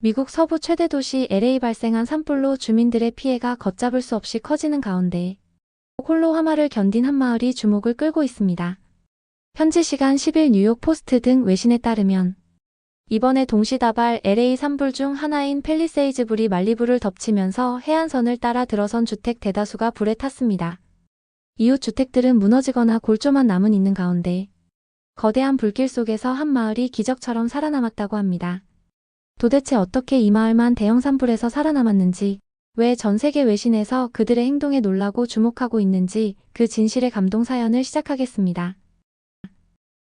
미국 서부 최대 도시 LA 발생한 산불로 주민들의 피해가 걷잡을 수 없이 커지는 가운데 홀로 화마를 견딘 한 마을이 주목을 끌고 있습니다. 현지 시간 10일 뉴욕 포스트 등 외신에 따르면 이번에 동시다발 LA 산불 중 하나인 팰리세이즈 불이 말리부를 덮치면서 해안선을 따라 들어선 주택 대다수가 불에 탔습니다. 이웃 주택들은 무너지거나 골조만 남은 있는 가운데 거대한 불길 속에서 한 마을이 기적처럼 살아남았다고 합니다. 도대체 어떻게 이 마을만 대형 산불에서 살아남았는지, 왜 전 세계 외신에서 그들의 행동에 놀라고 주목하고 있는지 그 진실의 감동 사연을 시작하겠습니다.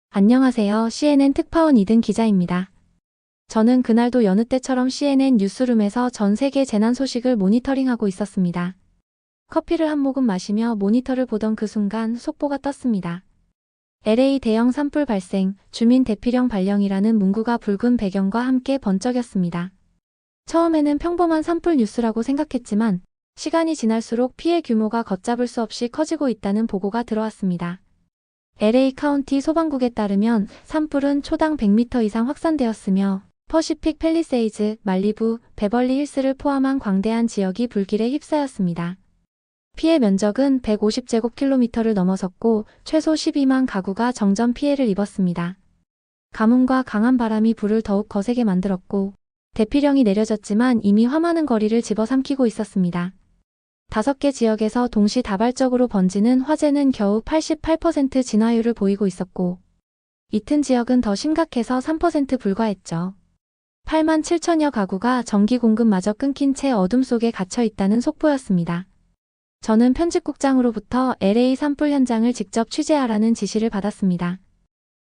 안녕하세요. CNN 특파원 이든 기자입니다. 저는 그날도 여느 때처럼 CNN 뉴스룸에서 전 세계 재난 소식을 모니터링하고 있었습니다. 커피를 한 모금 마시며 모니터를 보던 그 순간 속보가 떴습니다. LA 대형 산불 발생, 주민 대피령 발령이라는 문구가 붉은 배경과 함께 번쩍였습니다. 처음에는 평범한 산불 뉴스라고 생각했지만 시간이 지날수록 피해 규모가 걷잡을 수 없이 커지고 있다는 보고가 들어왔습니다. LA 카운티 소방국에 따르면 산불은 초당 100m 이상 확산되었으며 퍼시픽 팰리세이즈, 말리부, 베벌리 힐스를 포함한 광대한 지역이 불길에 휩싸였습니다. 피해 면적은 150제곱킬로미터를 넘어섰고 최소 12만 가구가 정전 피해를 입었습니다. 가뭄과 강한 바람이 불을 더욱 거세게 만들었고 대피령이 내려졌지만 이미 화많은 거리를 집어삼키고 있었습니다. 5개 지역에서 동시다발적으로 번지는 화재는 겨우 88% 진화율을 보이고 있었고 짙은 지역은 더 심각해서 3% 불과했죠. 8만 7천여 가구가 전기 공급마저 끊긴 채 어둠 속에 갇혀 있다는 속보였습니다. 저는 편집국장으로부터 LA 산불 현장을 직접 취재하라는 지시를 받았습니다.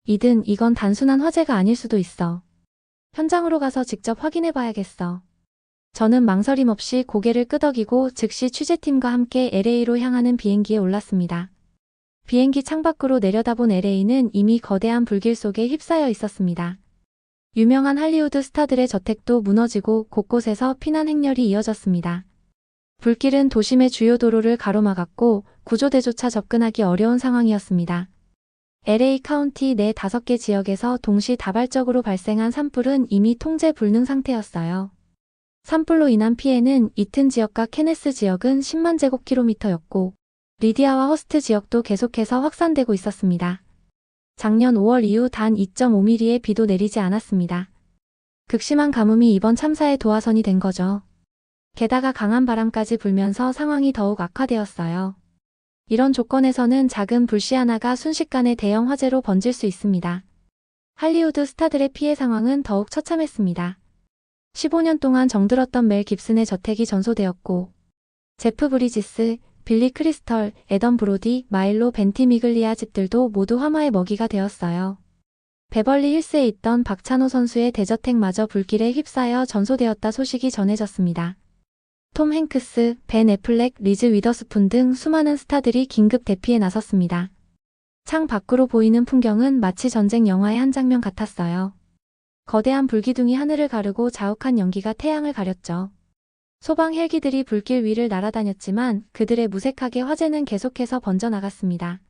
이든 이건 단순한 화재가 아닐 수도 있어. 현장으로 가서 직접 확인해봐야겠어. 저는 망설임 없이 고개를 끄덕이고 즉시 취재팀과 함께 LA로 향하는 비행기에 올랐습니다. 비행기 창밖으로 내려다본 LA는 이미 거대한 불길 속에 휩싸여 있었습니다. 유명한 할리우드 스타들의 저택도 무너지고 곳곳에서 피난 행렬이 이어졌습니다. 불길은 도심의 주요 도로를 가로막았고 구조대조차 접근하기 어려운 상황이었습니다. LA 카운티 내 5개 지역에서 동시다발적으로 발생한 산불은 이미 통제 불능 상태였어요. 산불로 인한 피해는 이튼 지역과 케네스 지역은 10만 제곱킬로미터였고 리디아와 허스트 지역도 계속해서 확산되고 있었습니다. 작년 5월 이후 단 2.5mm의 비도 내리지 않았습니다. 극심한 가뭄이 이번 참사의 도화선이 된 거죠. 게다가 강한 바람까지 불면서 상황이 더욱 악화되었어요. 이런 조건에서는 작은 불씨 하나가 순식간에 대형 화재로 번질 수 있습니다. 할리우드 스타들의 피해 상황은 더욱 처참했습니다. 15년 동안 정들었던 멜 깁슨의 저택이 전소되었고 제프 브리지스, 빌리 크리스털, 애덤 브로디, 마일로 벤티미글리아 집들도 모두 화마의 먹이가 되었어요. 베벌리 힐스에 있던 박찬호 선수의 대저택마저 불길에 휩싸여 전소되었다 소식이 전해졌습니다. 톰 행크스, 벤 애플렉, 리즈 위더스푼 등 수많은 스타들이 긴급 대피에 나섰습니다. 창 밖으로 보이는 풍경은 마치 전쟁 영화의 한 장면 같았어요. 거대한 불기둥이 하늘을 가르고 자욱한 연기가 태양을 가렸죠. 소방 헬기들이 불길 위를 날아다녔지만 그들의 무색하게 화재는 계속해서 번져나갔습니다.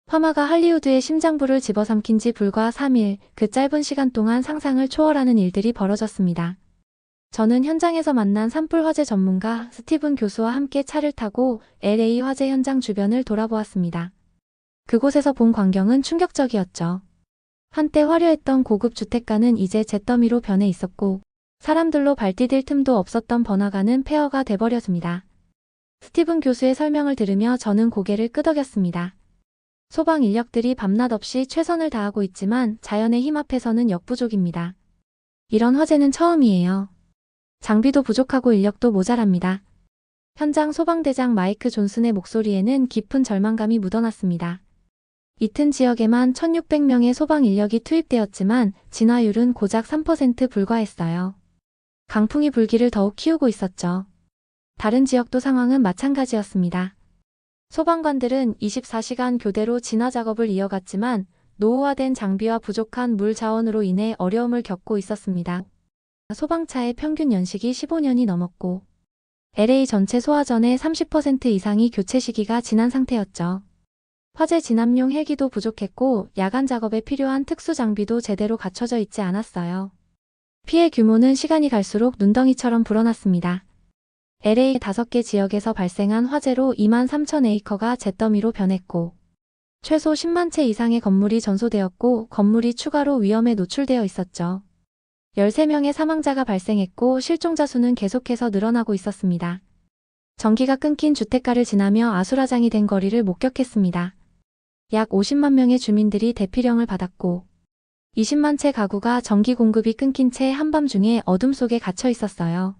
화마가 할리우드의 심장부를 집어삼킨 지 불과 3일, 그 짧은 시간 동안 상상을 초월하는 일들이 벌어졌습니다. 저는 현장에서 만난 산불 화재 전문가 스티븐 교수와 함께 차를 타고 LA 화재 현장 주변을 돌아보았습니다. 그곳에서 본 광경은 충격적이었죠. 한때 화려했던 고급 주택가는 이제 잿더미로 변해 있었고 사람들로 발디딜 틈도 없었던 번화가는 폐허가 돼버렸습니다. 스티븐 교수의 설명을 들으며 저는 고개를 끄덕였습니다. 소방 인력들이 밤낮 없이 최선을 다하고 있지만 자연의 힘 앞에서는 역부족입니다. 이런 화재는 처음이에요. 장비도 부족하고 인력도 모자랍니다. 현장 소방대장 마이크 존슨의 목소리에는 깊은 절망감이 묻어났습니다. 이튼 지역에만 1,600명의 소방 인력이 투입되었지만 진화율은 고작 3% 불과했어요. 강풍이 불길을 더욱 키우고 있었죠. 다른 지역도 상황은 마찬가지였습니다. 소방관들은 24시간 교대로 진화 작업을 이어갔지만 노후화된 장비와 부족한 물 자원으로 인해 어려움을 겪고 있었습니다. 소방차의 평균 연식이 15년이 넘었고 LA 전체 소화전의 30% 이상이 교체 시기가 지난 상태였죠. 화재 진압용 헬기도 부족했고 야간 작업에 필요한 특수 장비도 제대로 갖춰져 있지 않았어요. 피해 규모는 시간이 갈수록 눈덩이처럼 불어났습니다. LA 5개 지역에서 발생한 화재로 2만 3천 에이커가 잿더미로 변했고, 최소 10만 채 이상의 건물이 전소되었고 건물이 추가로 위험에 노출되어 있었죠. 13명의 사망자가 발생했고 실종자 수는 계속해서 늘어나고 있었습니다. 전기가 끊긴 주택가를 지나며 아수라장이 된 거리를 목격했습니다. 약 50만 명의 주민들이 대피령을 받았고 20만 채 가구가 전기 공급이 끊긴 채 한밤중에 어둠 속에 갇혀 있었어요.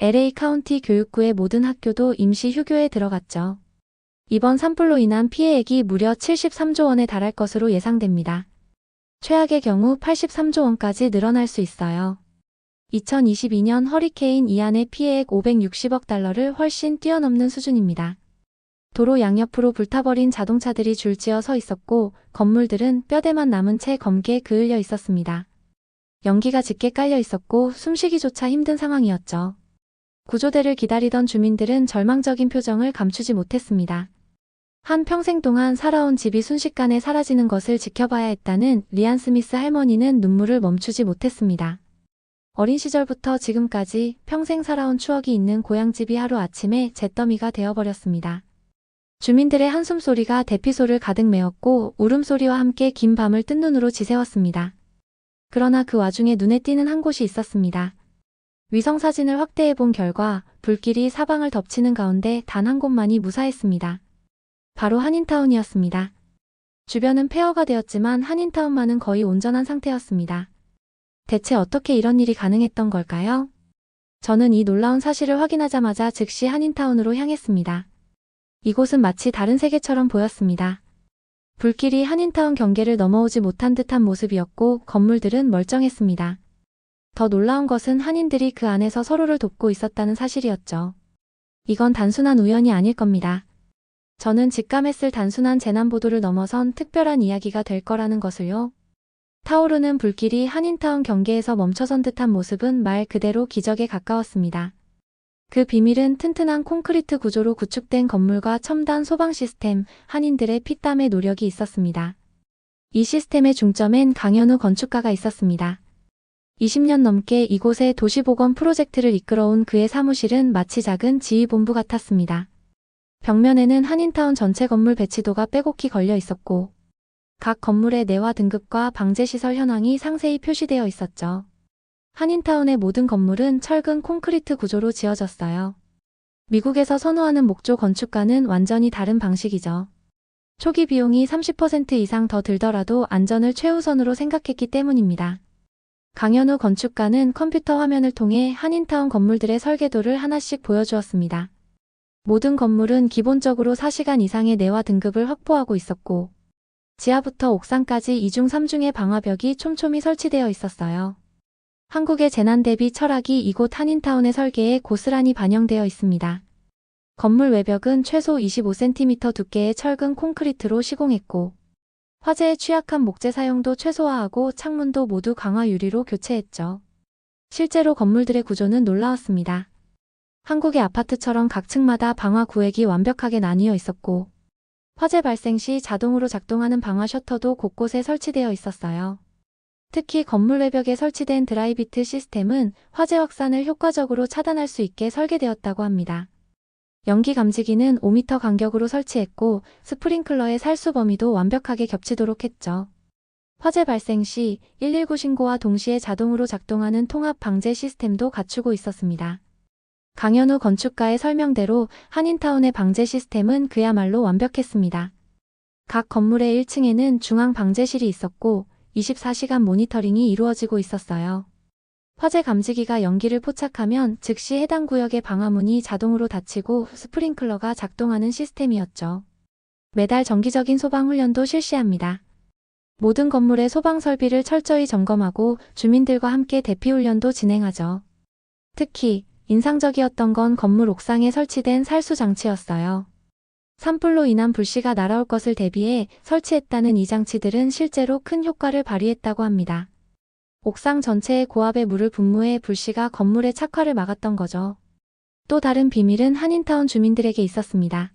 LA 카운티 교육구의 모든 학교도 임시 휴교에 들어갔죠. 이번 산불로 인한 피해액이 무려 73조 원에 달할 것으로 예상됩니다. 최악의 경우 83조 원까지 늘어날 수 있어요. 2022년 허리케인 이안의 피해액 560억 달러를 훨씬 뛰어넘는 수준입니다. 도로 양옆으로 불타버린 자동차들이 줄지어 서 있었고 건물들은 뼈대만 남은 채 검게 그을려 있었습니다. 연기가 짙게 깔려 있었고 숨쉬기조차 힘든 상황이었죠. 구조대를 기다리던 주민들은 절망적인 표정을 감추지 못했습니다. 한 평생 동안 살아온 집이 순식간에 사라지는 것을 지켜봐야 했다는 리안 스미스 할머니는 눈물을 멈추지 못했습니다. 어린 시절부터 지금까지 평생 살아온 추억이 있는 고향집이 하루아침에 잿더미가 되어버렸습니다. 주민들의 한숨소리가 대피소를 가득 메웠고 울음소리와 함께 긴 밤을 뜬 눈으로 지새웠습니다. 그러나 그 와중에 눈에 띄는 한 곳이 있었습니다. 위성사진을 확대해 본 결과 불길이 사방을 덮치는 가운데 단 한 곳만이 무사했습니다. 바로 한인타운이었습니다. 주변은 폐허가 되었지만 한인타운만은 거의 온전한 상태였습니다. 대체 어떻게 이런 일이 가능했던 걸까요? 저는 이 놀라운 사실을 확인하자마자 즉시 한인타운으로 향했습니다. 이곳은 마치 다른 세계처럼 보였습니다. 불길이 한인타운 경계를 넘어오지 못한 듯한 모습이었고 건물들은 멀쩡했습니다. 더 놀라운 것은 한인들이 그 안에서 서로를 돕고 있었다는 사실이었죠. 이건 단순한 우연이 아닐 겁니다. 저는 직감했을 단순한 재난보도를 넘어선 특별한 이야기가 될 거라는 것을요. 타오르는 불길이 한인타운 경계에서 멈춰선 듯한 모습은 말 그대로 기적에 가까웠습니다. 그 비밀은 튼튼한 콘크리트 구조로 구축된 건물과 첨단 소방 시스템, 한인들의 피땀의 노력이 있었습니다. 이 시스템의 중점엔 강현우 건축가가 있었습니다. 20년 넘게 이곳의 도시보건 프로젝트를 이끌어온 그의 사무실은 마치 작은 지휘본부 같았습니다. 벽면에는 한인타운 전체 건물 배치도가 빼곡히 걸려 있었고 각 건물의 내화 등급과 방제시설 현황이 상세히 표시되어 있었죠. 한인타운의 모든 건물은 철근 콘크리트 구조로 지어졌어요. 미국에서 선호하는 목조 건축과는 완전히 다른 방식이죠. 초기 비용이 30% 이상 더 들더라도 안전을 최우선으로 생각했기 때문입니다. 강현우 건축가는 컴퓨터 화면을 통해 한인타운 건물들의 설계도를 하나씩 보여주었습니다. 모든 건물은 기본적으로 4시간 이상의 내화 등급을 확보하고 있었고 지하부터 옥상까지 2중 3중의 방화벽이 촘촘히 설치되어 있었어요. 한국의 재난 대비 철학이 이곳 한인타운의 설계에 고스란히 반영되어 있습니다. 건물 외벽은 최소 25cm 두께의 철근 콘크리트로 시공했고 화재에 취약한 목재 사용도 최소화하고 창문도 모두 강화 유리로 교체했죠. 실제로 건물들의 구조는 놀라웠습니다. 한국의 아파트처럼 각 층마다 방화 구획이 완벽하게 나뉘어 있었고 화재 발생 시 자동으로 작동하는 방화 셔터도 곳곳에 설치되어 있었어요. 특히 건물 외벽에 설치된 드라이비트 시스템은 화재 확산을 효과적으로 차단할 수 있게 설계되었다고 합니다. 연기 감지기는 5m 간격으로 설치했고 스프링클러의 살수 범위도 완벽하게 겹치도록 했죠. 화재 발생 시 119 신고와 동시에 자동으로 작동하는 통합 방제 시스템도 갖추고 있었습니다. 강현우 건축가의 설명대로 한인타운의 방제 시스템은 그야말로 완벽했습니다. 각 건물의 1층에는 중앙 방제실이 있었고 24시간 모니터링이 이루어지고 있었어요. 화재 감지기가 연기를 포착하면 즉시 해당 구역의 방화문이 자동으로 닫히고 스프링클러가 작동하는 시스템이었죠. 매달 정기적인 소방 훈련도 실시합니다. 모든 건물의 소방 설비를 철저히 점검하고 주민들과 함께 대피 훈련도 진행하죠. 특히 인상적이었던 건 건물 옥상에 설치된 살수 장치였어요. 산불로 인한 불씨가 날아올 것을 대비해 설치했다는 이 장치들은 실제로 큰 효과를 발휘했다고 합니다. 옥상 전체에 고압의 물을 분무해 불씨가 건물의 착화를 막았던 거죠. 또 다른 비밀은 한인타운 주민들에게 있었습니다.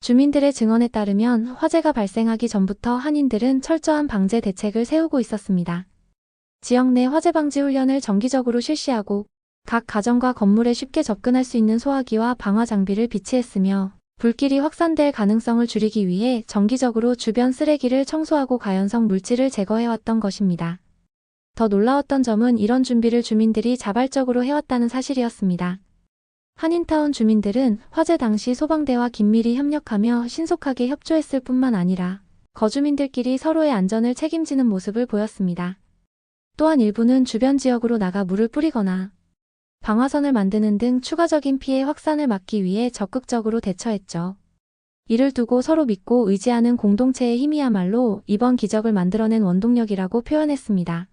주민들의 증언에 따르면 화재가 발생하기 전부터 한인들은 철저한 방제 대책을 세우고 있었습니다. 지역 내 화재 방지 훈련을 정기적으로 실시하고 각 가정과 건물에 쉽게 접근할 수 있는 소화기와 방화 장비를 비치했으며 불길이 확산될 가능성을 줄이기 위해 정기적으로 주변 쓰레기를 청소하고 가연성 물질을 제거해왔던 것입니다. 더 놀라웠던 점은 이런 준비를 주민들이 자발적으로 해왔다는 사실이었습니다. 한인타운 주민들은 화재 당시 소방대와 긴밀히 협력하며 신속하게 협조했을 뿐만 아니라 거주민들끼리 서로의 안전을 책임지는 모습을 보였습니다. 또한 일부는 주변 지역으로 나가 물을 뿌리거나 방화선을 만드는 등 추가적인 피해 확산을 막기 위해 적극적으로 대처했죠. 이를 두고 서로 믿고 의지하는 공동체의 힘이야말로 이번 기적을 만들어낸 원동력이라고 표현했습니다.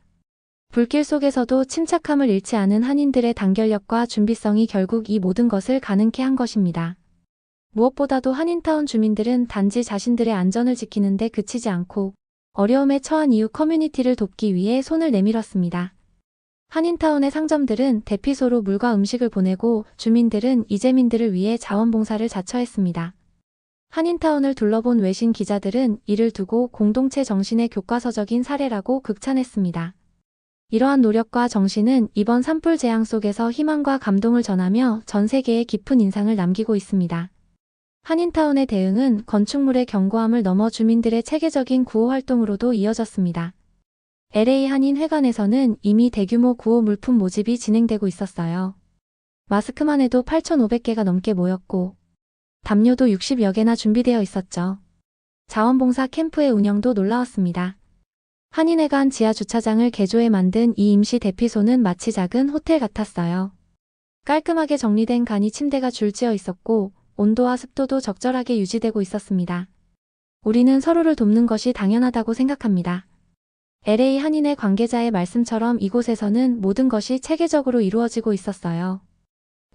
불길 속에서도 침착함을 잃지 않은 한인들의 단결력과 준비성이 결국 이 모든 것을 가능케 한 것입니다. 무엇보다도 한인타운 주민들은 단지 자신들의 안전을 지키는 데 그치지 않고 어려움에 처한 이웃 커뮤니티를 돕기 위해 손을 내밀었습니다. 한인타운의 상점들은 대피소로 물과 음식을 보내고 주민들은 이재민들을 위해 자원봉사를 자처했습니다. 한인타운을 둘러본 외신 기자들은 이를 두고 공동체 정신의 교과서적인 사례라고 극찬했습니다. 이러한 노력과 정신은 이번 산불 재앙 속에서 희망과 감동을 전하며 전 세계에 깊은 인상을 남기고 있습니다. 한인타운의 대응은 건축물의 견고함을 넘어 주민들의 체계적인 구호 활동으로도 이어졌습니다. LA 한인회관에서는 이미 대규모 구호 물품 모집이 진행되고 있었어요. 마스크만 해도 8,500개가 넘게 모였고 담요도 60여 개나 준비되어 있었죠. 자원봉사 캠프의 운영도 놀라웠습니다. 한인회관 지하 주차장을 개조해 만든 이 임시 대피소는 마치 작은 호텔 같았어요. 깔끔하게 정리된 간이 침대가 줄지어 있었고 온도와 습도도 적절하게 유지되고 있었습니다. 우리는 서로를 돕는 것이 당연하다고 생각합니다. LA 한인회 관계자의 말씀처럼 이곳에서는 모든 것이 체계적으로 이루어지고 있었어요.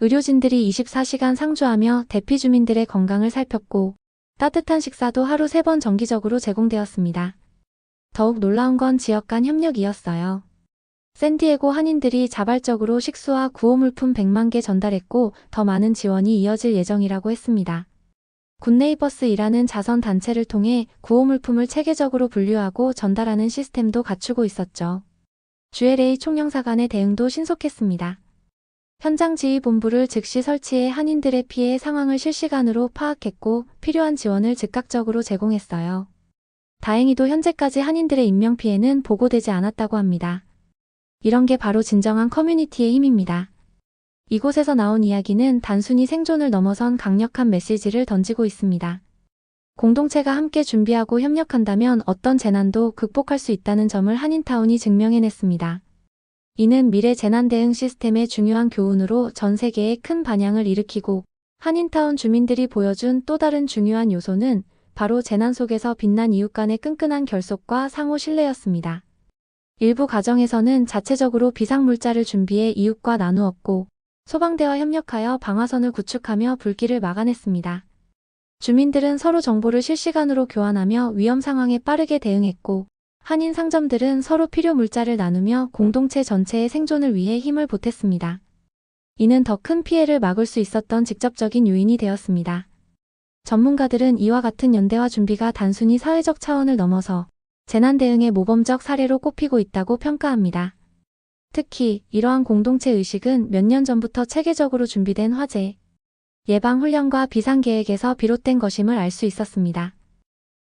의료진들이 24시간 상주하며 대피 주민들의 건강을 살폈고 따뜻한 식사도 하루 3번 정기적으로 제공되었습니다. 더욱 놀라운 건 지역 간 협력이었어요. 샌디에고 한인들이 자발적으로 식수와 구호물품 100만 개 전달했고 더 많은 지원이 이어질 예정이라고 했습니다. 굿네이버스이라는 자선단체를 통해 구호물품을 체계적으로 분류하고 전달하는 시스템도 갖추고 있었죠. GLA 총영사관의 대응도 신속했습니다. 현장지휘본부를 즉시 설치해 한인들의 피해 상황을 실시간으로 파악했고 필요한 지원을 즉각적으로 제공했어요. 다행히도 현재까지 한인들의 인명피해는 보고되지 않았다고 합니다. 이런 게 바로 진정한 커뮤니티의 힘입니다. 이곳에서 나온 이야기는 단순히 생존을 넘어선 강력한 메시지를 던지고 있습니다. 공동체가 함께 준비하고 협력한다면 어떤 재난도 극복할 수 있다는 점을 한인타운이 증명해냈습니다. 이는 미래 재난 대응 시스템의 중요한 교훈으로 전 세계에 큰 반향을 일으키고 한인타운 주민들이 보여준 또 다른 중요한 요소는 바로 재난 속에서 빛난 이웃 간의 끈끈한 결속과 상호 신뢰였습니다. 일부 가정에서는 자체적으로 비상물자를 준비해 이웃과 나누었고 소방대와 협력하여 방화선을 구축하며 불길을 막아냈습니다. 주민들은 서로 정보를 실시간으로 교환하며 위험 상황에 빠르게 대응했고 한인 상점들은 서로 필요 물자를 나누며 공동체 전체의 생존을 위해 힘을 보탰습니다. 이는 더 큰 피해를 막을 수 있었던 직접적인 요인이 되었습니다. 전문가들은 이와 같은 연대와 준비가 단순히 사회적 차원을 넘어서 재난 대응의 모범적 사례로 꼽히고 있다고 평가합니다. 특히 이러한 공동체 의식은 몇 년 전부터 체계적으로 준비된 화재, 예방 훈련과 비상계획에서 비롯된 것임을 알 수 있었습니다.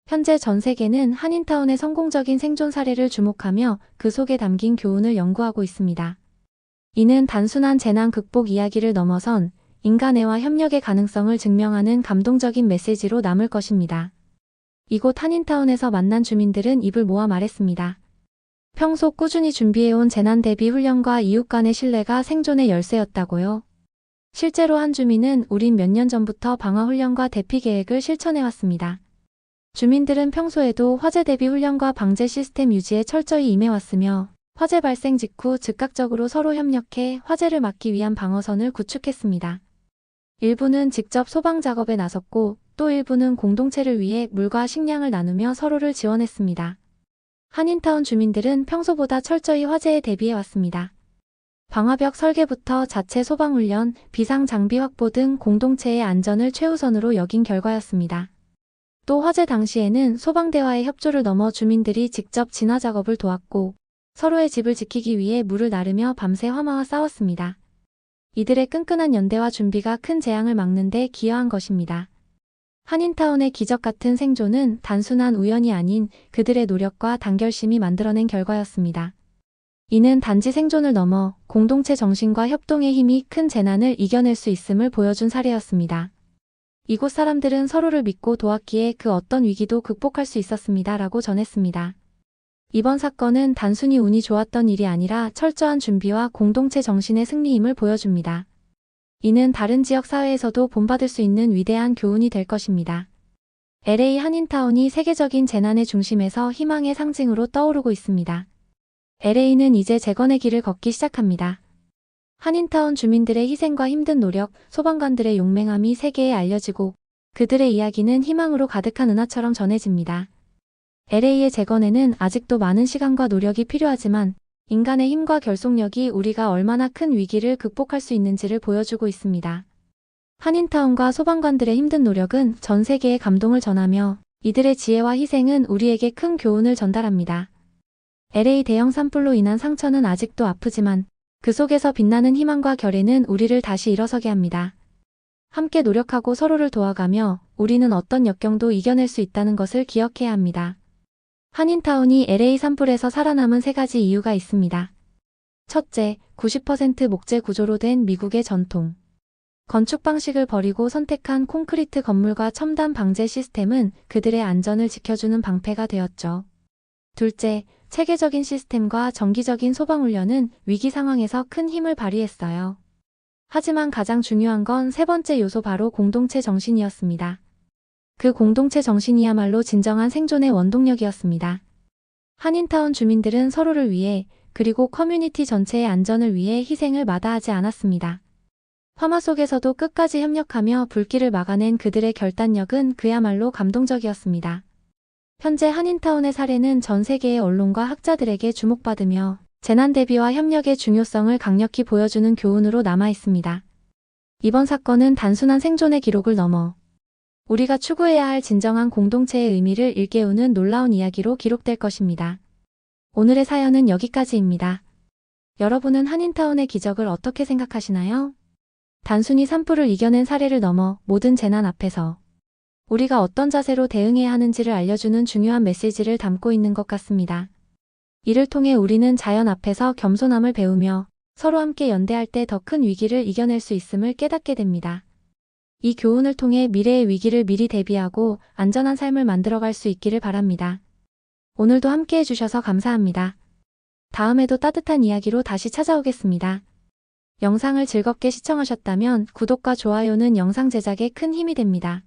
현재 전 세계는 한인타운의 성공적인 생존 사례를 주목하며 그 속에 담긴 교훈을 연구하고 있습니다. 이는 단순한 재난 극복 이야기를 넘어선 인간애와 협력의 가능성을 증명하는 감동적인 메시지로 남을 것입니다. 이곳 한인타운에서 만난 주민들은 입을 모아 말했습니다. 평소 꾸준히 준비해온 재난 대비 훈련과 이웃 간의 신뢰가 생존의 열쇠였다고요. 실제로 한 주민은 우린 몇 년 전부터 방화 훈련과 대피 계획을 실천해왔습니다. 주민들은 평소에도 화재 대비 훈련과 방제 시스템 유지에 철저히 임해왔으며 화재 발생 직후 즉각적으로 서로 협력해 화재를 막기 위한 방어선을 구축했습니다. 일부는 직접 소방 작업에 나섰고 또 일부는 공동체를 위해 물과 식량을 나누며 서로를 지원했습니다. 한인타운 주민들은 평소보다 철저히 화재에 대비해왔습니다. 방화벽 설계부터 자체 소방훈련, 비상장비 확보 등 공동체의 안전을 최우선으로 여긴 결과였습니다. 또 화재 당시에는 소방대와의 협조를 넘어 주민들이 직접 진화 작업을 도왔고 서로의 집을 지키기 위해 물을 나르며 밤새 화마와 싸웠습니다. 이들의 끈끈한 연대와 준비가 큰 재앙을 막는 데 기여한 것입니다. 한인타운의 기적 같은 생존은 단순한 우연이 아닌 그들의 노력과 단결심이 만들어낸 결과였습니다. 이는 단지 생존을 넘어 공동체 정신과 협동의 힘이 큰 재난을 이겨낼 수 있음을 보여준 사례였습니다. 이곳 사람들은 서로를 믿고 도왔기에 그 어떤 위기도 극복할 수 있었습니다. 라고 전했습니다. 이번 사건은 단순히 운이 좋았던 일이 아니라 철저한 준비와 공동체 정신의 승리임을 보여줍니다. 이는 다른 지역 사회에서도 본받을 수 있는 위대한 교훈이 될 것입니다. LA 한인타운이 세계적인 재난의 중심에서 희망의 상징으로 떠오르고 있습니다. LA는 이제 재건의 길을 걷기 시작합니다. 한인타운 주민들의 희생과 힘든 노력, 소방관들의 용맹함이 세계에 알려지고 그들의 이야기는 희망으로 가득한 은하처럼 전해집니다. LA의 재건에는 아직도 많은 시간과 노력이 필요하지만 인간의 힘과 결속력이 우리가 얼마나 큰 위기를 극복할 수 있는지를 보여주고 있습니다. 한인타운과 소방관들의 힘든 노력은 전 세계에 감동을 전하며 이들의 지혜와 희생은 우리에게 큰 교훈을 전달합니다. LA 대형 산불로 인한 상처는 아직도 아프지만 그 속에서 빛나는 희망과 결의는 우리를 다시 일어서게 합니다. 함께 노력하고 서로를 도와가며 우리는 어떤 역경도 이겨낼 수 있다는 것을 기억해야 합니다. 한인타운이 LA 산불에서 살아남은 3가지 이유가 있습니다. 첫째, 90% 목재 구조로 된 미국의 전통. 건축 방식을 버리고 선택한 콘크리트 건물과 첨단 방제 시스템은 그들의 안전을 지켜주는 방패가 되었죠. 둘째, 체계적인 시스템과 정기적인 소방훈련은 위기 상황에서 큰 힘을 발휘했어요. 하지만 가장 중요한 건 3번째 요소 바로 공동체 정신이었습니다. 그 공동체 정신이야말로 진정한 생존의 원동력이었습니다. 한인타운 주민들은 서로를 위해 그리고 커뮤니티 전체의 안전을 위해 희생을 마다하지 않았습니다. 화마 속에서도 끝까지 협력하며 불길을 막아낸 그들의 결단력은 그야말로 감동적이었습니다. 현재 한인타운의 사례는 전 세계의 언론과 학자들에게 주목받으며 재난 대비와 협력의 중요성을 강력히 보여주는 교훈으로 남아 있습니다. 이번 사건은 단순한 생존의 기록을 넘어 우리가 추구해야 할 진정한 공동체의 의미를 일깨우는 놀라운 이야기로 기록될 것입니다. 오늘의 사연은 여기까지입니다. 여러분은 한인타운의 기적을 어떻게 생각하시나요? 단순히 산불을 이겨낸 사례를 넘어 모든 재난 앞에서 우리가 어떤 자세로 대응해야 하는지를 알려주는 중요한 메시지를 담고 있는 것 같습니다. 이를 통해 우리는 자연 앞에서 겸손함을 배우며 서로 함께 연대할 때 더 큰 위기를 이겨낼 수 있음을 깨닫게 됩니다. 이 교훈을 통해 미래의 위기를 미리 대비하고 안전한 삶을 만들어갈 수 있기를 바랍니다. 오늘도 함께 해주셔서 감사합니다. 다음에도 따뜻한 이야기로 다시 찾아오겠습니다. 영상을 즐겁게 시청하셨다면 구독과 좋아요는 영상 제작에 큰 힘이 됩니다.